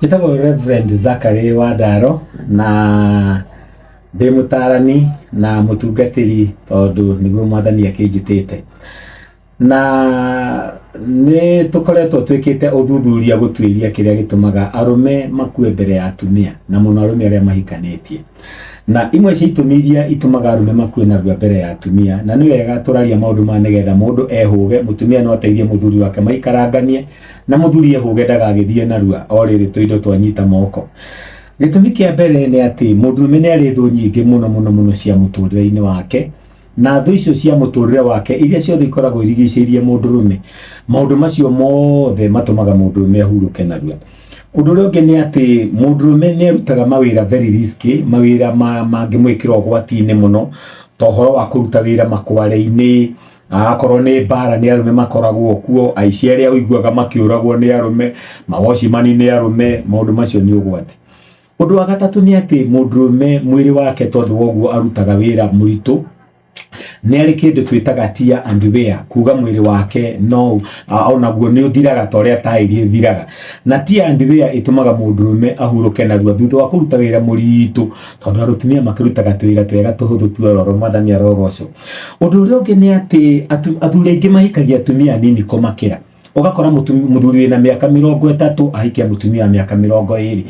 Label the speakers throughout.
Speaker 1: Njĩtagwo Reverend Zachary Wandaro na ndĩ mũtarani na mũtungatĩri tondũ nĩguo mwathani akĩnjĩtĩte. Na nĩ tũkoretwo twĩkĩte ũthuthuria gũtuĩria kĩrĩa gĩtũmaga arũme makue mbere ya atumia na mũno arũme arĩa mahikanĩtie. Na imwe cia itũmi iria itũmaga arũme makue narua mbere ya atumia, na nĩ wega tũraria maũndũ ma nĩgetha mũndũ ehũge, mũtumia no ateithie mũthuri wake maikaranganie na mũthuri ehũge ndagagĩthiĩ narua o rĩrĩ tũindo twanyita moko. Gĩtũmi kĩa mbere nĩ atĩ mũndũrũme nĩ arĩ thũ nyingĩ mũno cia mũtũrĩre-inĩ wake, na thũ icio cia mũtũrĩre wake iria ciothe ikoragwo irigicĩirie mũndũrũme, maũndũ macio mothe matũmaga mũndũrũme ahurũke narua. Ũndũ ũrĩa ũngĩ nĩ atĩ mũndũrũme nĩ arutaga mawĩra very risky, mawĩra mangĩmwĩkĩra ũgwati-inĩ mũno, ta ũhoro wa kũruta wĩra makware-inĩ, akorwo nĩ mbara nĩ arũme makoragwo kuo, aici arĩa ũiguaga makĩũragwo nĩ arũme, mawocimani nĩ arũme, maũndũ macio nĩ ũgwati. Ũndũ wa gatatũ nĩ atĩ mũndũrũme mwĩrĩ wake tondũ woguo arutaga wĩra mũritũ, nĩ arĩ kĩndũ twĩtaga tear and wear, kuga mwĩrĩ wake no onaguo nĩ ũthiraga ta ũrĩa taĩri ĩthiraga. Na tear and wear ĩtũmaga mũndũrũme ahurũke narua thutha wa kũruta wĩra mũritũ, tondũ atumia makĩrutaga twĩra twega tũhũthũ tuororo, mwathani arogocwo. Ũndũ ũrĩa ũngĩ nĩ atĩ athuri aingĩ mahikagia atumia anini kũmakĩra. Ũgakora mũthuri wĩna mĩaka 30 ahikia mũtumia wa mĩaka 20.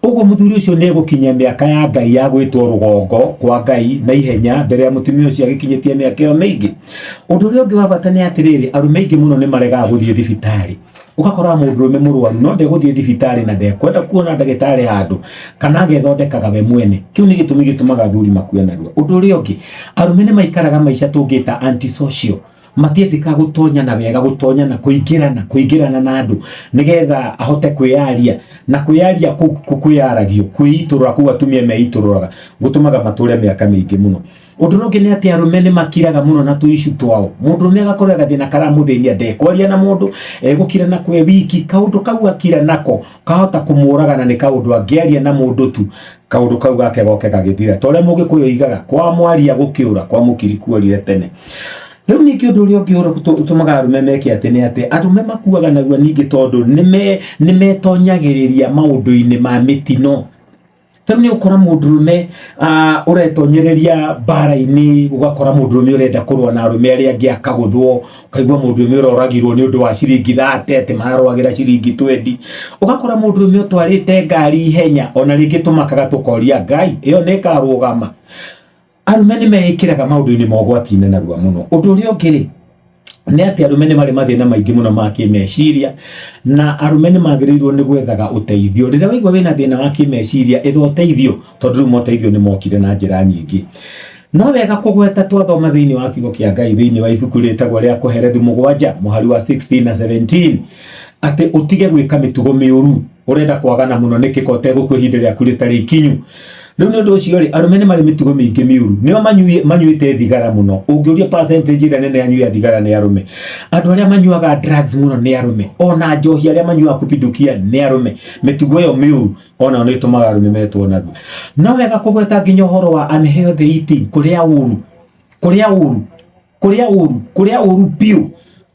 Speaker 1: Ũguo mũthuri ũcio nĩ egũkinyia mĩaka ya Ngai ya gwĩtwo rũgongo kwa Ngai na ihenya mbere ya mũtumia ũcio agĩkinyĩtie mĩaka ĩyo mĩingĩ. Ũndũ ũrĩa ũngĩ wa bata nĩ atĩrĩrĩ, arũme aingĩ mũno nĩ maregaga gũthiĩ thibitarĩ. Ũgakora mũndũrũme mũrwaru no ndegũthiĩ thibitarĩ na ndekwenda kuona ndagĩtarĩ handũ kana agethondekaga we mwene. Kĩu nĩ gĩtũmi gĩtũmaga athuri makue narua. Ũndũ ũrĩa ũngĩ, arũme nĩ maikaraga maica tũngĩta antisocial, matiendeka gũtonyana wega, gũtonyana, kũingĩrana na andũ nĩgetha ahote kwĩyaria, na kwĩyaria kwĩyaragio, kwĩitũrũra kũu atumia meitũrũraga gũtũmaga matũre mĩaka mĩingĩ mũno. Ũndũ ũngĩ nĩ atĩ arũme nĩ makiraga mũno na tũicu twao. Mũndũrũme agakorwo agathĩna karamũthĩnia, ndekwaria na mũndũ, egũkira na kwe wiki, kaũndũ kau akira nako kahota kũmũraga na nĩ kaũndũ angĩaria na mũndũ tu, kaũndũ kau gake goke gagĩthira. Ta ũrĩa Mũgĩkũyũ oigaga, kwa mwaria gũkĩũra, kwa mũkiri kuorire tene. Rĩu ningĩ ũndũ ũrĩa ũngĩ ũtũmaga arũme meke atĩ nĩ atĩ arũme makuaga narua ningĩ tondũ nĩ metonyagĩrĩria maũndũ-inĩ ma mĩtino. Rĩu nĩ ũkora mũndũrũme ũretonyereria mbara-inĩ, ũgakora mũndũrũme ũrenda kũrũa na arũme arĩa angĩ akagũthwo, ũkaigua mũndũrũme ũroragirwo nĩ ũndũ wa ciringi 30 atĩ mararũagĩra ciringi 20. Ũgakora mũndũrũme ũtwarĩte ngari ihenya, ona rĩngĩ tũmakaga tũkoria Ngai ĩyo nĩ ĩkarũgama. Arũme nĩ meĩkĩraga maũndũ-inĩ ma ũgwati-inĩ narua mũno. Ũndũ ũrĩa ũngĩ nĩ atĩ arũme nĩ marĩ mathĩna maingĩ mũno ma kĩmeciria, na arũme nĩ magĩrĩirwo nĩ gwethaga ũteithio. Rĩrĩa waigua wĩna thĩna wa kĩmeciria, etha ũteithio tondũ rĩu ũteithio nĩ mokire na njĩra nyingĩ. No wega kũgweta twathoma thĩinĩ wa kiugo kĩa Ngai thĩinĩ wa ibuku rĩtagwo rĩa Kũherethi 7 mũhari wa 16 na 17 atĩ ũtige gwĩka mĩtugo mĩũru. Ũrenda kwagana mũno nĩkĩ ko ũtegũkua ihinda rĩaku rĩtarĩ ikinyu. Rĩu nĩ ũndũ ũcio rĩ, arũme nĩ marĩ mĩtugo mĩingĩ mĩũru. Nĩo manyuĩte thigara mũno. Ũngĩũria percentage ĩrĩa nene anyui a thigara nĩ arũme. Andũ arĩa manyuaga drugs mũno nĩ arũme. Ona njohi arĩa manyuaga kupindukia nĩ arũme. Mĩtugo ĩyo mĩũru ona nĩ ĩtũmaga arũme metwo narua. No wega kũgweta nginya ũhoro wa unhealthy eating, kũrĩa ũru biũ.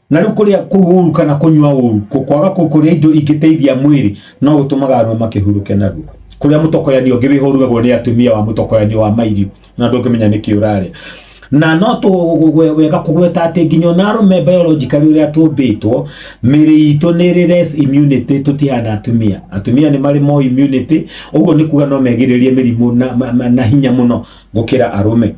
Speaker 1: Na rĩu kũrĩa kũũru kana kũnyua ũru, kwaga kũrĩa indo ingĩteithia mwĩrĩ no gũtũmaga arũme makĩhurũke narua. Kũrĩa mũtokoyanio ũngĩ wĩhũragwo nĩ atumia wa mũtokoyanio wa mairio na ndũngĩmenya nĩkĩ ũrarĩa. Na no wega kũgweta atĩ nginya ona arũme biologically ũrĩa tũmbĩtwo, mĩĩrĩ itũ nĩ ĩrĩ less immunity tũtihana atumia. Atumia nĩ marĩ more immunity, ũguo nĩ kuga no megĩrĩrie mĩrimũ na hinya mũno gũkĩra arũme.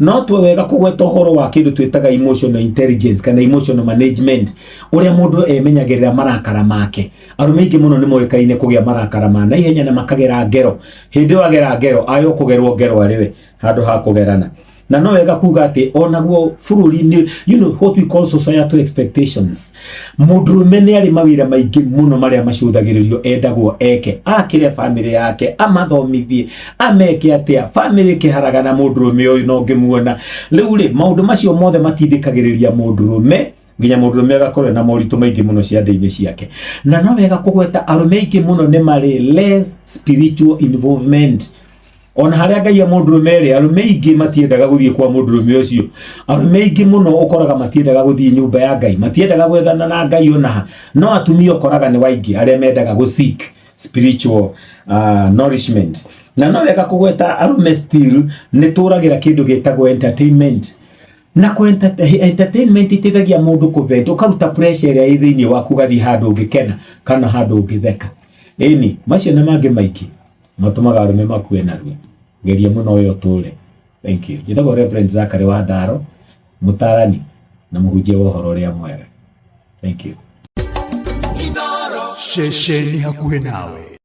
Speaker 1: No wega kũgweta ũhoro wa kĩndũ twĩtaga emotional intelligence kana emotional management, ũrĩa mũndũ emenyagĩrĩra marakara make. Arũme aingĩ mũno nĩ moĩkaine kũgĩa marakara ma naihenya na makagera ngero. Hĩndĩ ĩyo agera ngero, ayo kũgerwo ngero arĩwe handũ ha kũgerana. Na no wega kuga atĩ onaguo bũrũri-inĩ, you know what we call societal expectations. Mũndũrũme nĩ arĩ mawĩra maingĩ mũno marĩa macũthagĩrĩrio endagwo eke, akĩre family yake, amathomithie, ameke atĩa, family kĩharaga na mũndũrũme ũyũ no ngĩmuona. Rĩu rĩ, maũndũ macio mothe matindĩkagĩrĩria mũndũrũme nginya mũndũrũme agakorwo na moritũ maingĩ mũno ciande-inĩ ciake. Na no wega kũgweta arũme aingĩ mũno nĩ marĩ less spiritual involvement. Ona harĩa Ngai ya mũndũrũme rĩ, arũme aingĩ matiendaga gũthiĩ kwa mũndũrũme ũcio. Arũme aingĩ mũno ũkoraga matiendaga gũthiĩ nyũmba ya Ngai, matiendaga gwethana na Ngai ona ha. No atumia ũkoraga nĩ waingĩ arĩa mendaga gũseek spiritual nourishment. Na no wega kugweta arume still ni turagira kindu gitagwo entertainment. Na ku entertainment iteithagia mundu kuvent, ukaruta pressure ria ithiini waku gathi handu ungikena kana handu ungitheka. Eni macio na mangi maiki matumaga arume makue narua. Geria muno uyo ture. Thank you. Njitagwo Reverend Zachary Wandaro, mutarani na muhunjia wa uhoro uria mwega. Thank you. Shesheni hakuhe nawe.